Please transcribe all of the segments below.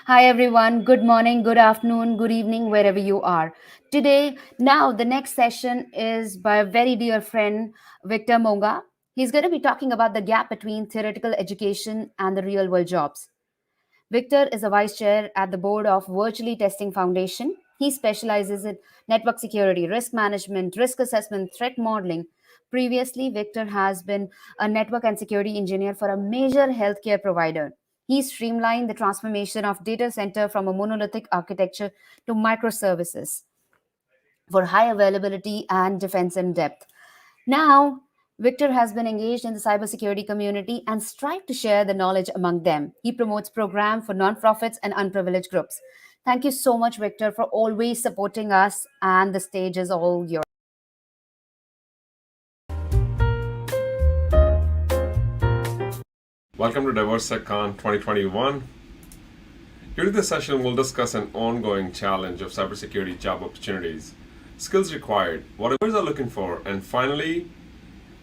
Hi, everyone. Good morning, good afternoon, good evening, wherever you are. The next session is by a very dear friend, Victor Monga. He's going to be talking about the gap between theoretical education and the real world jobs. Victor is a vice chair at the board of Virtually Testing Foundation. He specializes in network security, risk management, risk assessment, threat modeling. Previously, Victor has been a network and security engineer for a major healthcare provider. He streamlined the transformation of data center from a monolithic architecture to microservices for high availability and defense in depth. Now, Victor has been engaged in the cybersecurity community and strive to share the knowledge among them. He promotes programs for nonprofits and unprivileged groups. Thank you so much, Victor, for always supporting us, and the stage is all yours. Welcome to DiverseSecCon 2021. During this session, we'll discuss an ongoing challenge of cybersecurity job opportunities, skills required, what employers are looking for, and finally,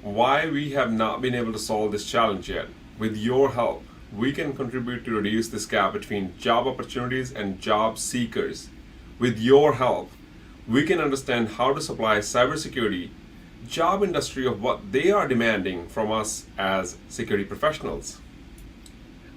why we have not been able to solve this challenge yet. With your help, we can contribute to reduce this gap between job opportunities and job seekers. With your help, we can understand how to supply cybersecurity job industry of what they are demanding from us as security professionals.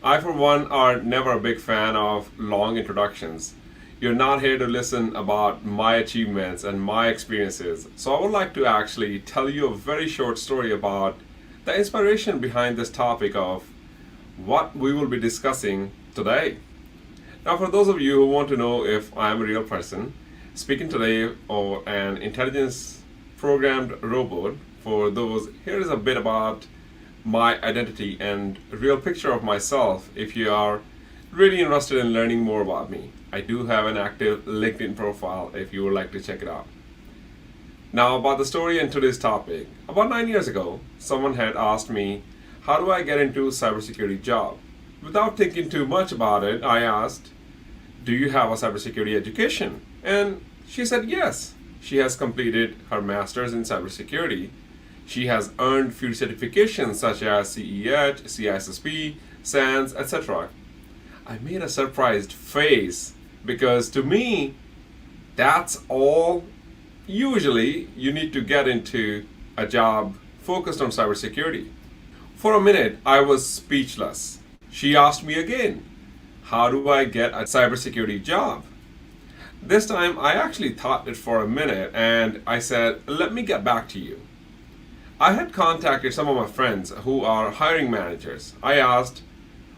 I, for one, are never a big fan of long introductions. You're not here to listen about my achievements and my experiences, so I would like to actually tell you a very short story about the inspiration behind this topic of what we will be discussing today. Now, for those of you who want to know if I am a real person, speaking today or an intelligence programmed robot, for those, here is a bit about my identity and real picture of myself if you are really interested in learning more about me. I do have an active LinkedIn profile if you would like to check it out. Now, about the story and today's topic. About 9 years ago, someone had asked me, how do I get into a cybersecurity job? Without thinking too much about it, I asked, do you have a cybersecurity education? And she said yes. She has completed her master's in cybersecurity. She has earned few certifications such as CEH, CISSP, SANS, etc. I made a surprised face because to me, that's all usually you need to get into a job focused on cybersecurity. For a minute, I was speechless. She asked me again, how do I get a cybersecurity job? This time, I actually thought it for a minute and I said, let me get back to you. I had contacted some of my friends who are hiring managers. I asked,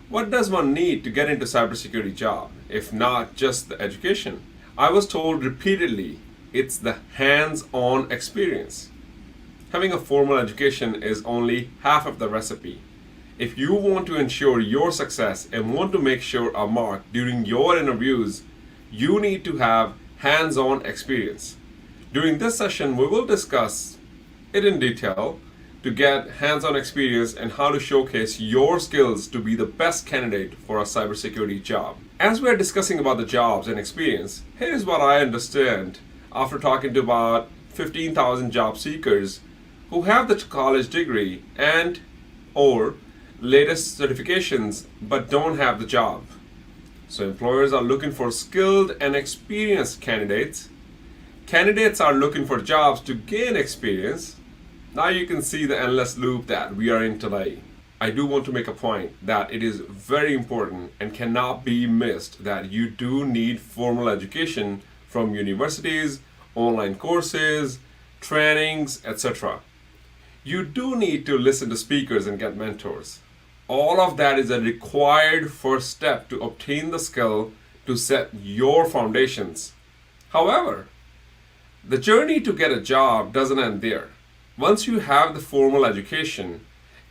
what does one need to get into cybersecurity job, if not just the education? I was told repeatedly, it's the hands-on experience. Having a formal education is only half of the recipe. If you want to ensure your success and want to make sure a mark during your interviews, you need to have hands-on experience. During this session, we will discuss it in detail to get hands-on experience and how to showcase your skills to be the best candidate for a cybersecurity job. As we are discussing about the jobs and experience, here's what I understand after talking to about 15,000 job seekers who have the college degree and or latest certifications but don't have the job. So employers are looking for skilled and experienced candidates. Candidates are looking for jobs to gain experience. Now you can see the endless loop that we are in today. I do want to make a point that it is very important and cannot be missed that you do need formal education from universities, online courses, trainings, etc. You do need to listen to speakers and get mentors. All of that is a required first step to obtain the skill to set your foundations. However, the journey to get a job doesn't end there. Once you have the formal education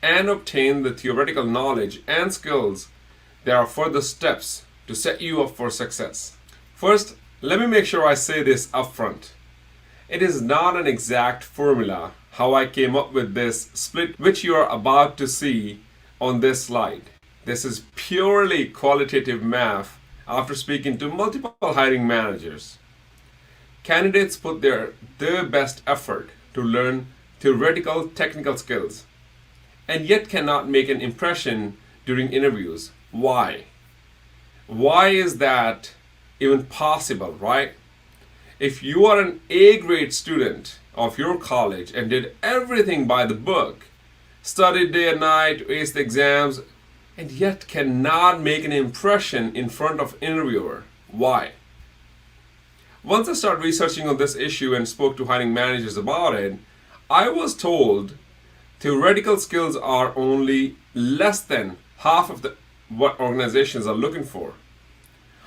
and obtain the theoretical knowledge and skills, there are further steps to set you up for success. First, let me make sure I say this upfront. It is not an exact formula how I came up with this split which you are about to see on this slide. This is purely qualitative math after speaking to multiple hiring managers. Candidates put their best effort to learn theoretical technical skills and yet cannot make an impression during interviews. Why? Why is that even possible, right? If you are an A grade student of your college and did everything by the book, studied day and night, aced the exams, and yet cannot make an impression in front of interviewer, why? Once I started researching on this issue and spoke to hiring managers about it, I was told theoretical skills are only less than half of what organizations are looking for.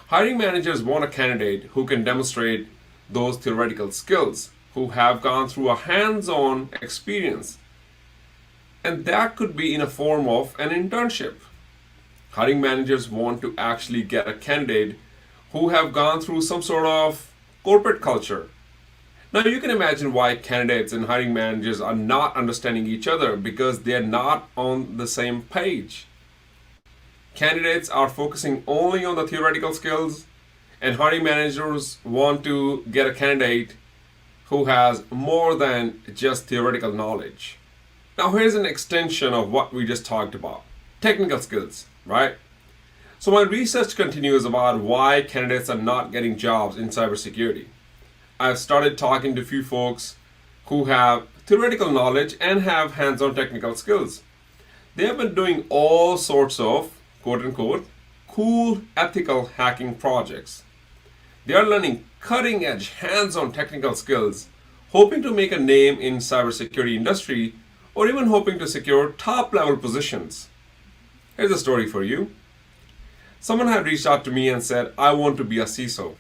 Hiring managers want a candidate who can demonstrate those theoretical skills, who have gone through a hands-on experience. And that could be in a form of an internship. Hiring managers want to actually get a candidate who have gone through some sort of corporate culture. Now you can imagine why candidates and hiring managers are not understanding each other, because they are not on the same page. Candidates are focusing only on the theoretical skills, and hiring managers want to get a candidate who has more than just theoretical knowledge. Now here's an extension of what we just talked about. Technical skills, right? So my research continues about why candidates are not getting jobs in cybersecurity. I've started talking to a few folks who have theoretical knowledge and have hands-on technical skills. They have been doing all sorts of, quote unquote, cool ethical hacking projects. They are learning cutting-edge hands-on technical skills, hoping to make a name in cybersecurity industry, or even hoping to secure top-level positions. Here's a story for you. Someone had reached out to me and said, I want to be a CISO.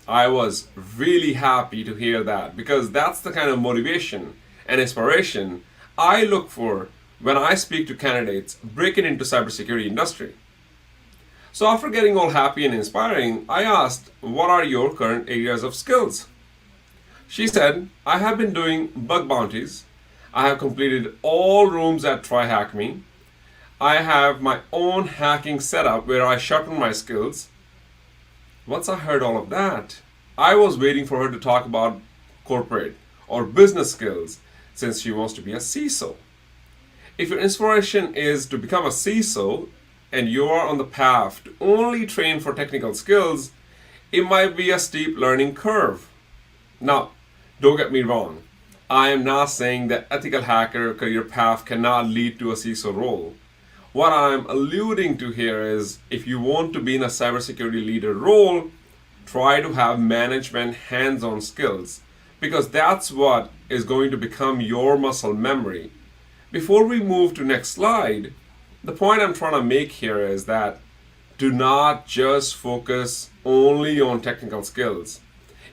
I was really happy to hear that, because that's the kind of motivation and inspiration I look for when I speak to candidates breaking into cybersecurity industry. So after getting all happy and inspiring, I asked, what are your current areas of skills? She said, I have been doing bug bounties. I have completed all rooms at TryHackMe. I have my own hacking setup where I sharpen my skills. Once I heard all of that, I was waiting for her to talk about corporate or business skills, since she wants to be a CISO. If your inspiration is to become a CISO and you are on the path to only train for technical skills, it might be a steep learning curve. Now, don't get me wrong. I am not saying that ethical hacker career path cannot lead to a CISO role. What I'm alluding to here is, if you want to be in a cybersecurity leader role, try to have management hands-on skills, because that's what is going to become your muscle memory. Before we move to next slide, the point I'm trying to make here is that do not just focus only on technical skills.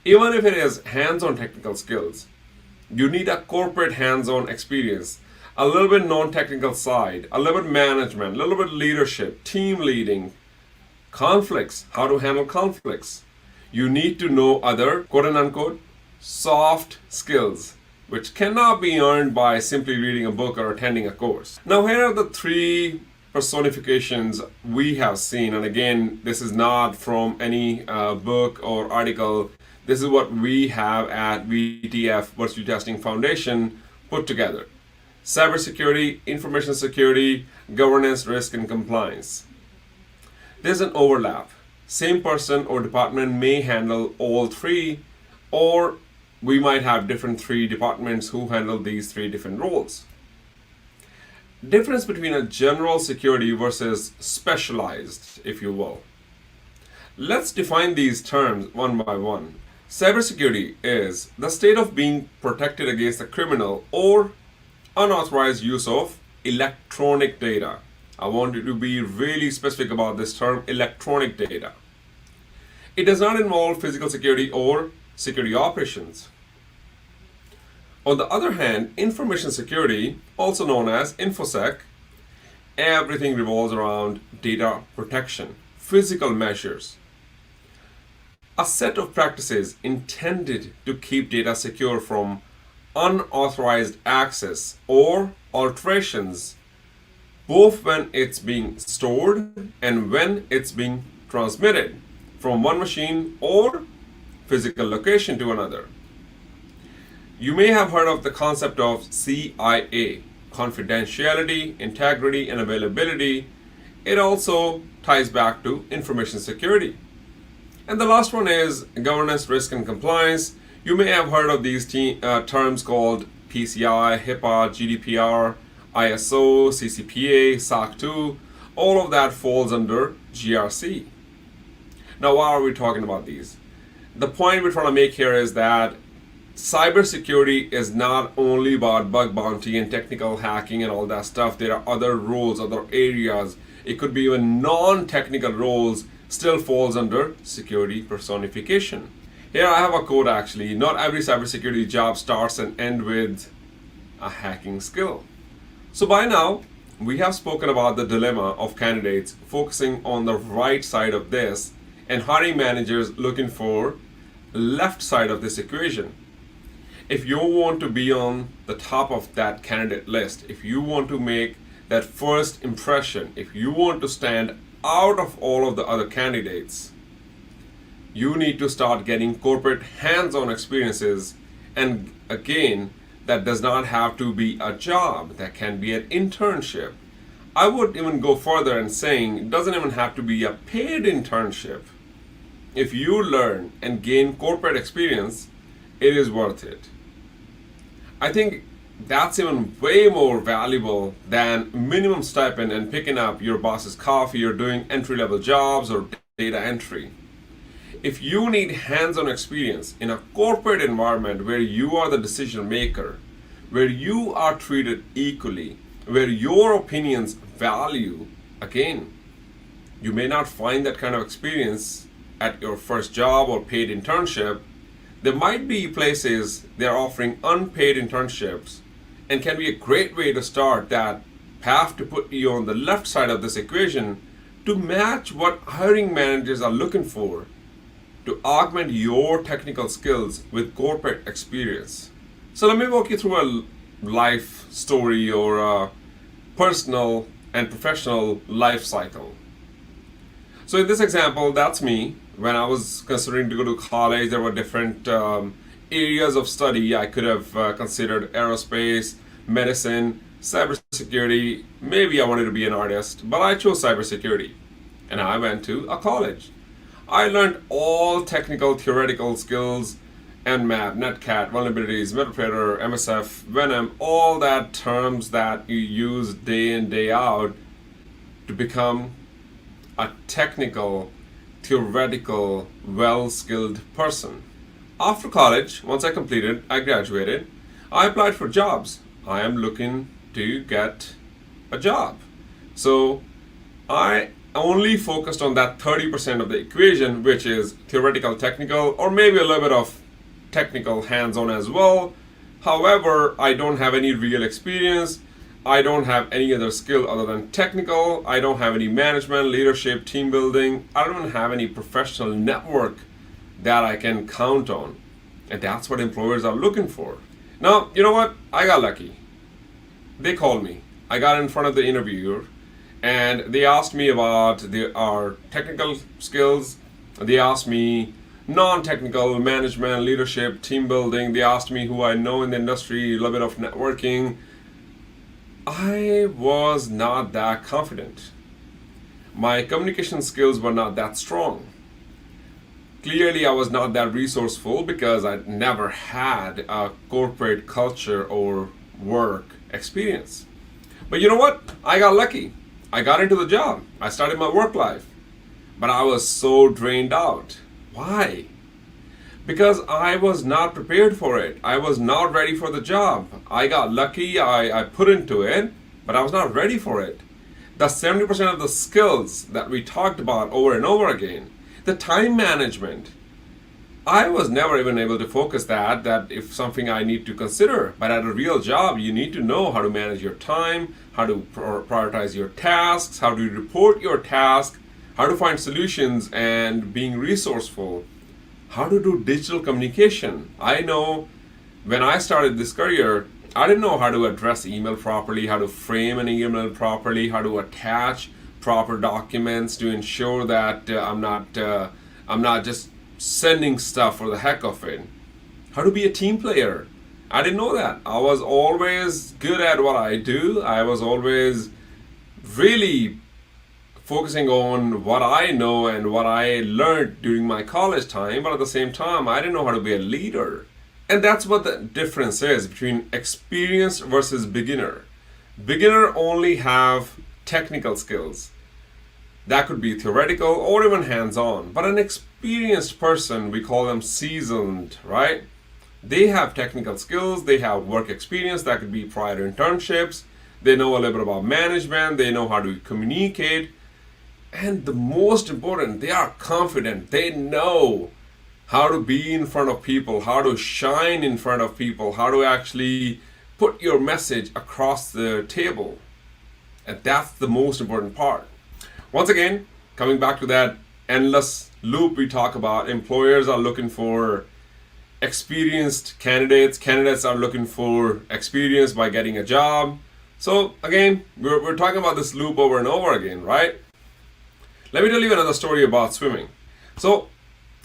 Even if it is hands-on technical skills, you need a corporate hands-on experience, a little bit non-technical side, a little bit management, a little bit leadership, team leading, conflicts, how to handle conflicts. You need to know other, quote unquote, soft skills, which cannot be earned by simply reading a book or attending a course. Now here are the three personifications we have seen, and again, this is not from any book or article. This is what we have at VTF, Virtual Testing Foundation, put together. Cybersecurity, information security, governance, risk, and compliance. There's an overlap. Same person or department may handle all three, or we might have different three departments who handle these three different roles. Difference between a general security versus specialized, if you will. Let's define these terms one by one. Cybersecurity is the state of being protected against the criminal or unauthorized use of electronic data. I want you to be really specific about this term, electronic data. It does not involve physical security or security operations. On the other hand, information security, also known as InfoSec, everything revolves around data protection, physical measures. A set of practices intended to keep data secure from unauthorized access or alterations, both when it's being stored and when it's being transmitted from one machine or physical location to another. You may have heard of the concept of CIA, confidentiality, integrity, and availability. it also ties back to information security. And the last one is governance, risk, and compliance. You may have heard of these terms called PCI, HIPAA, GDPR, ISO, CCPA, SOC 2. All of that falls under GRC. Now, why are we talking about these? The point we're trying to make here is that cybersecurity is not only about bug bounty and technical hacking and all that stuff. There are other roles, other areas. It could be even non-technical roles still falls under security personification. Here I have a quote actually. Not every cybersecurity job starts and ends with a hacking skill. So by now, we have spoken about the dilemma of candidates focusing on the right side of this and hiring managers looking for left side of this equation. If you want to be on the top of that candidate list, if you want to make that first impression, if you want to stand out of all of the other candidates, you need to start getting corporate hands-on experiences. And again, that does not have to be a job. That can be an internship. I would even go further and saying it doesn't even have to be a paid internship. If you learn and gain corporate experience, it is worth it. I think that's even way more valuable than minimum stipend and picking up your boss's coffee or doing entry-level jobs or data entry. If you need hands-on experience in a corporate environment where you are the decision maker, where you are treated equally, where your opinions value, again, you may not find that kind of experience at your first job or paid internship. There might be places they're offering unpaid internships and can be a great way to start that path to put you on the left side of this equation to match what hiring managers are looking for, to augment your technical skills with corporate experience. So let me walk you through a life story or a personal and professional life cycle. So in this example, that's me. When I was considering to go to college, there were different areas of study. I could have considered aerospace, medicine, cybersecurity. Maybe I wanted to be an artist, but I chose cybersecurity. And I went to a college. I learned all technical theoretical skills, Nmap, Netcat, vulnerabilities, MetaPredator, MSF, Venom, all that terms that you use day in, day out to become a technical, theoretical, well-skilled person. After college, once I graduated, I applied for jobs. I am looking to get a job. So I only focused on that 30% of the equation, which is theoretical, technical, or maybe a little bit of technical hands-on as well. However, I don't have any real experience. I don't have any other skill other than technical. I don't have any management, leadership, team building. I don't even have any professional network that I can count on. And that's what employers are looking for. Now, you know what? I got lucky. They called me. I got in front of the interviewer and they asked me about our technical skills. They asked me non-technical management, leadership, team building. They asked me who I know in the industry, a little bit of networking. I was not that confident. My communication skills were not that strong. Clearly, I was not that resourceful because I never had a corporate culture or work experience. But you know what? I got lucky. I got into the job. I started my work life. But I was so drained out. Why? Because I was not prepared for it. I was not ready for the job. I got lucky, I put into it, but I was not ready for it. The 70% of the skills that we talked about over and over again, the time management, I was never even able to focus that if something I need to consider. But at a real job, you need to know how to manage your time, how to prioritize your tasks, how to report your task, how to find solutions and being resourceful, how to do digital communication. I know when I started this career, I didn't know how to address email properly, how to frame an email properly, how to attach proper documents to ensure that I'm not just sending stuff for the heck of it. How to be a team player. I didn't know that. I was always good at what I do. I was always really focusing on what I know and what I learned during my college time, but at the same time, I didn't know how to be a leader. And that's what the difference is between experienced versus beginner. Beginner only have technical skills. That could be theoretical or even hands-on. But an experienced person, we call them seasoned, right? They have technical skills, they have work experience, that could be prior internships, they know a little bit about management, they know how to communicate, and the most important, they are confident. They know how to be in front of people, how to shine in front of people, how to actually put your message across the table. And that's the most important part. Once again, coming back to that endless loop we talk about, employers are looking for experienced candidates. Candidates are looking for experience by getting a job. So again, we're talking about this loop over and over again, right? Let me tell you another story about swimming. So,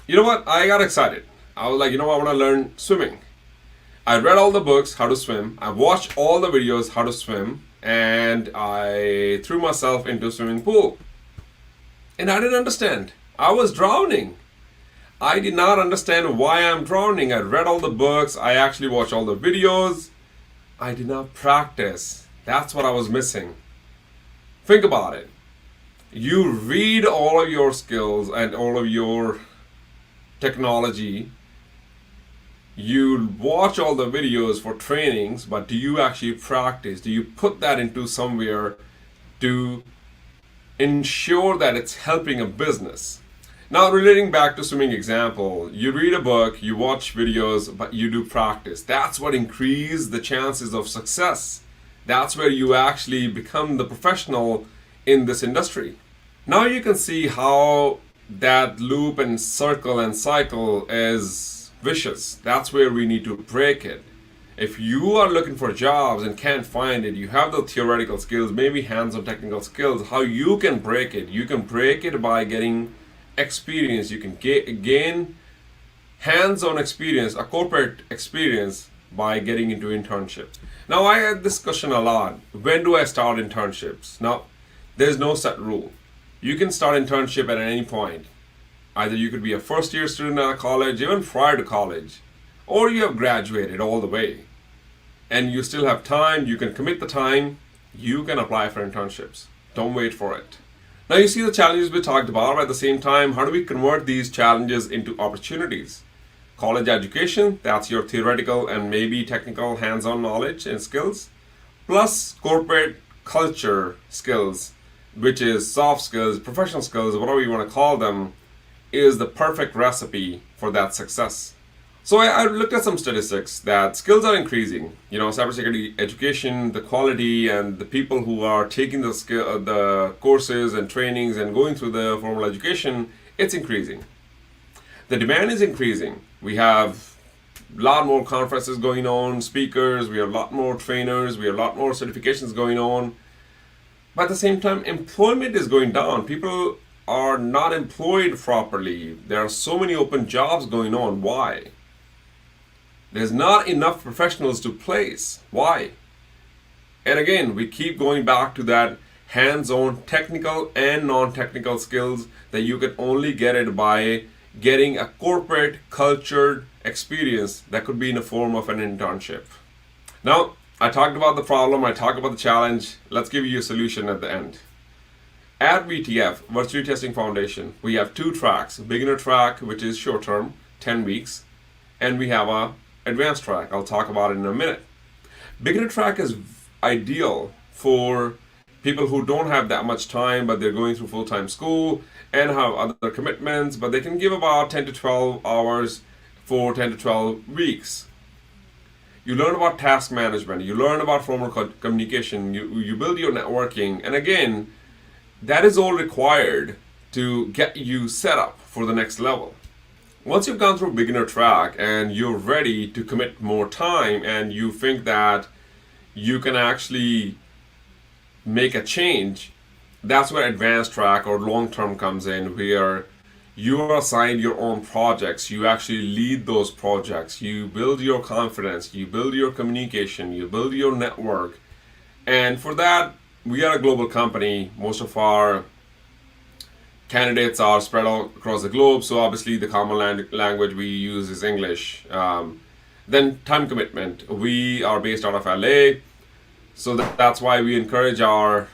you know what? I got excited. I was like, I want to learn swimming. I read all the books, how to swim. I watched all the videos, how to swim. And I threw myself into a swimming pool. And I didn't understand. I was drowning. I did not understand why I'm drowning. I read all the books. I actually watched all the videos. I did not practice. That's what I was missing. Think about it. You read all of your skills and all of your technology. You watch all the videos for trainings, but do you actually practice? Do you put that into somewhere to ensure that it's helping a business? Now, relating back to swimming example, you read a book, you watch videos, but you do practice. That's what increases the chances of success. That's where you actually become the professional in this industry. Now you can see how that loop and circle and cycle is vicious. That's where we need to break it. If you are looking for jobs and can't find it, you have the theoretical skills, maybe hands-on technical skills, how you can break it. You can break it by getting experience. You can gain hands-on experience, a corporate experience, by getting into internships. Now, I had this question a lot. When do I start internships? Now, there's no set rule. You can start internship at any point. Either you could be a first-year student at a college, even prior to college, or you have graduated all the way. And you still have time, you can commit the time, you can apply for internships. Don't wait for it. Now you see the challenges we talked about, but at the same time, how do we convert these challenges into opportunities? College education, that's your theoretical and maybe technical hands-on knowledge and skills, plus corporate culture skills, which is soft skills, professional skills, whatever you want to call them, is the perfect recipe for that success. So I looked at some statistics that skills are increasing. Cybersecurity education, the quality, and the people who are taking the courses and trainings and going through the formal education, it's increasing. The demand is increasing. We have a lot more conferences going on, speakers, we have a lot more trainers, we have a lot more certifications going on. But at the same time, employment is going down. People are not employed properly. There are so many open jobs going on. Why? There's not enough professionals to place. Why? And again, we keep going back to that hands-on technical and non-technical skills that you can only get it by getting a corporate cultured experience that could be in the form of an internship. Now, I talked about the problem, I talked about the challenge. Let's give you a solution at the end. At VTF, Virtually Testing Foundation, we have two tracks. Beginner track, which is short term, 10 weeks, and we have a advanced track. I'll talk about it in a minute. Beginner track is ideal for people who don't have that much time, but they're going through full-time school and have other commitments, but they can give about 10 to 12 hours for 10 to 12 weeks. You learn about task management, you learn about formal communication, you build your networking, and again, that is all required to get you set up for the next level. Once you've gone through beginner track and you're ready to commit more time and you think that you can actually make a change, that's where advanced track or long term comes in, where you are assigned your own projects. You actually lead those projects. You build your confidence, you build your communication, you build your network. And for that, we are a global company. Most of our candidates are spread all across the globe, so obviously the common language we use is English. Then time commitment. We are based out of LA, so that's why we encourage our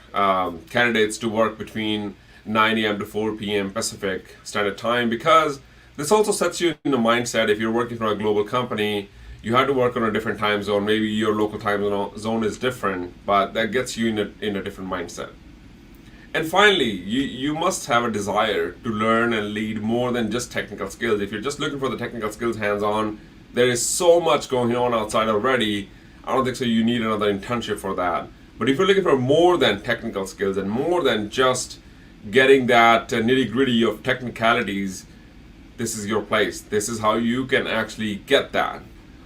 candidates to work between 9 a.m. to 4 p.m. Pacific Standard Time, because this also sets you in a mindset. If you're working for a global company, you have to work on a different time zone. Maybe your local time zone is different, but that gets you in a different mindset. And finally, you must have a desire to learn and lead more than just technical skills. If you're just looking for the technical skills hands on, there is so much going on outside already. I don't think so you need another internship for that. But if you're looking for more than technical skills and more than just getting that nitty gritty of technicalities, this is your place. This is how you can actually get that.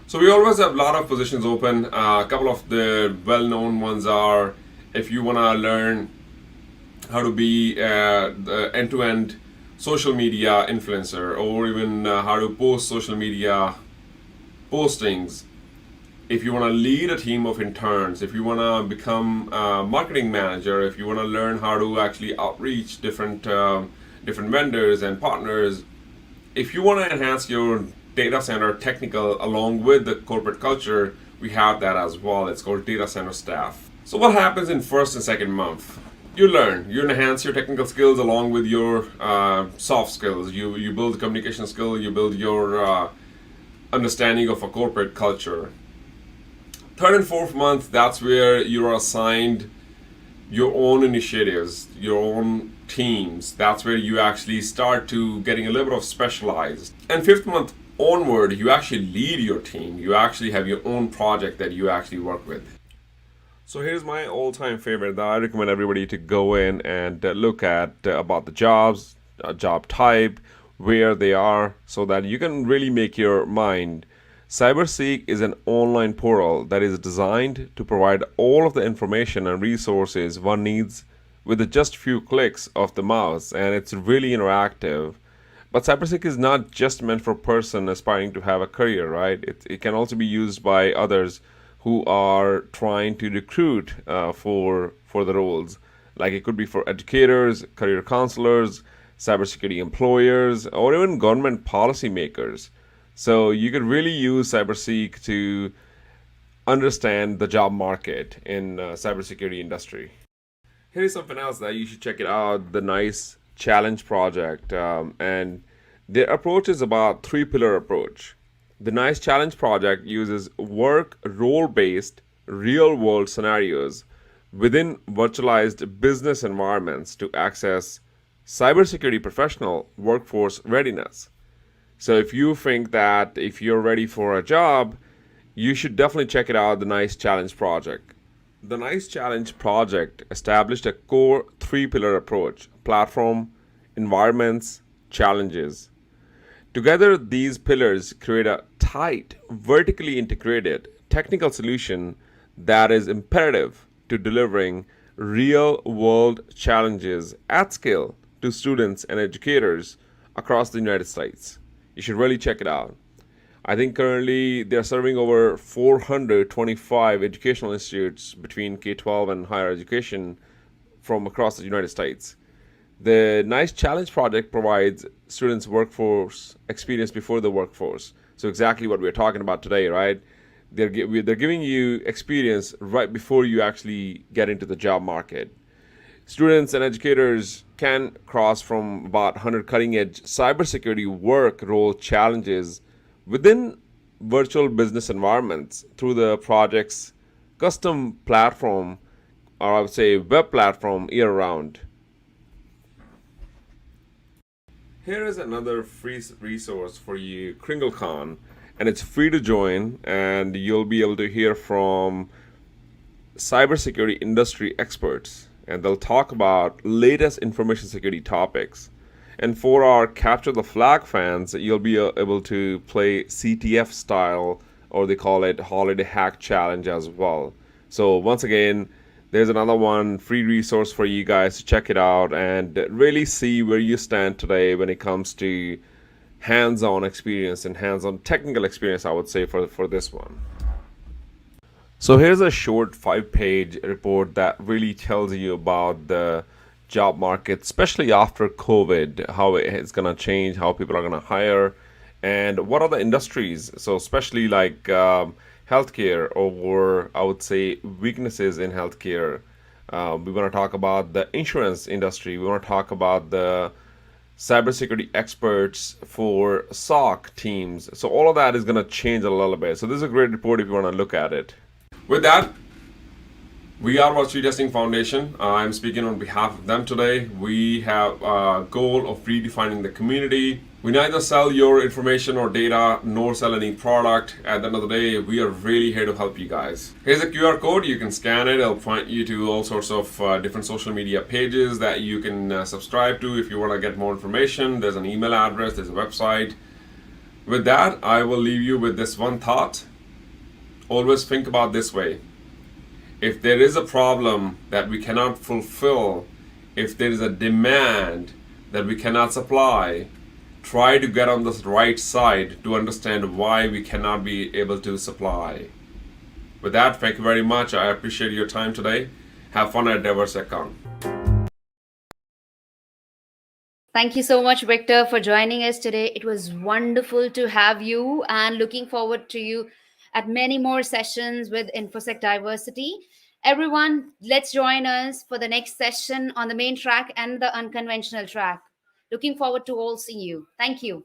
So we always have a lot of positions open. A couple of the well-known ones are, if you want to learn how to be the end-to-end social media influencer, or even how to post social media postings. If you want to lead a team of interns, if you want to become a marketing manager, if you want to learn how to actually outreach different vendors and partners, if you want to enhance your data center technical along with the corporate culture, we have that as well. It's called data center staff. So what happens in first and second month? You learn, you enhance your technical skills along with your soft skills. You build communication skill, you build your understanding of a corporate culture. Third and fourth month, that's where you're assigned your own initiatives, your own teams. That's where you actually start to getting a little bit of specialized. And fifth month onward, you actually lead your team. You actually have your own project that you actually work with. So here's my all-time favorite that I recommend everybody to go in and look at about the jobs, job type, where they are, so that you can really make your mind. CyberSeek is an online portal that is designed to provide all of the information and resources one needs with just few clicks of the mouse, and it's really interactive. But CyberSeek is not just meant for a person aspiring to have a career, right? It can also be used by others who are trying to recruit for the roles. Like it could be for educators, career counselors, cybersecurity employers, or even government policymakers. So you could really use CyberSeek to understand the job market in cybersecurity industry. Here's something else that you should check it out: the NICE Challenge Project, and their approach is about three-pillar approach. The NICE Challenge Project uses work role-based real-world scenarios within virtualized business environments to access cybersecurity professional workforce readiness. So if you think that if you're ready for a job, you should definitely check it out, the NICE Challenge Project. The NICE Challenge Project established a core three-pillar approach: platform, environments, challenges. Together, these pillars create a tight, vertically integrated technical solution that is imperative to delivering real-world challenges at scale to students and educators across the United States. You should really check it out. I think currently they're serving over 425 educational institutes between K-12 and higher education from across the United States. The NICE Challenge Project provides students workforce experience before the workforce. So exactly what we're talking about today, right? They're giving you experience right before you actually get into the job market. Students and educators can cross from about 100 cutting-edge cybersecurity work role challenges within virtual business environments through the project's custom platform, or I would say web platform, year-round. Here is another free resource for you, KringleCon, and it's free to join, and you'll be able to hear from cybersecurity industry experts, and they'll talk about latest information security topics. And for our Capture the Flag fans, you'll be able to play CTF style, or they call it Holiday Hack Challenge as well. So once again, there's another one free resource for you guys to check it out and really see where you stand today when it comes to hands-on experience and hands-on technical experience, I would say, for this one. So here's a short 5-page report that really tells you about the job market, especially after COVID, how it is going to change, how people are going to hire, and what are the industries. So, especially like healthcare, or I would say weaknesses in healthcare. We want to talk about the insurance industry. We want to talk about the cybersecurity experts for SOC teams. So all of that is going to change a little bit. So this is a great report if you want to look at it. With that, we are Virtual Testing Foundation. I'm speaking on behalf of them today. We have a goal of redefining the community. We neither sell your information or data nor sell any product. At the end of the day, we are really here to help you guys. Here's a QR code. You can scan it. It'll point you to all sorts of different social media pages that you can subscribe to if you want to get more information. There's an email address, there's a website. With that, I will leave you with this one thought. Always think about this way. If there is a problem that we cannot fulfill, if there is a demand that we cannot supply, try to get on the right side to understand why we cannot be able to supply. With that, thank you very much. I appreciate your time today. Have fun at DiverseCon. Thank you so much, Victor, for joining us today. It was wonderful to have you and looking forward to you at many more sessions with InfoSec Diversity. Everyone, let's join us for the next session on the main track and the unconventional track. Looking forward to all seeing you. Thank you.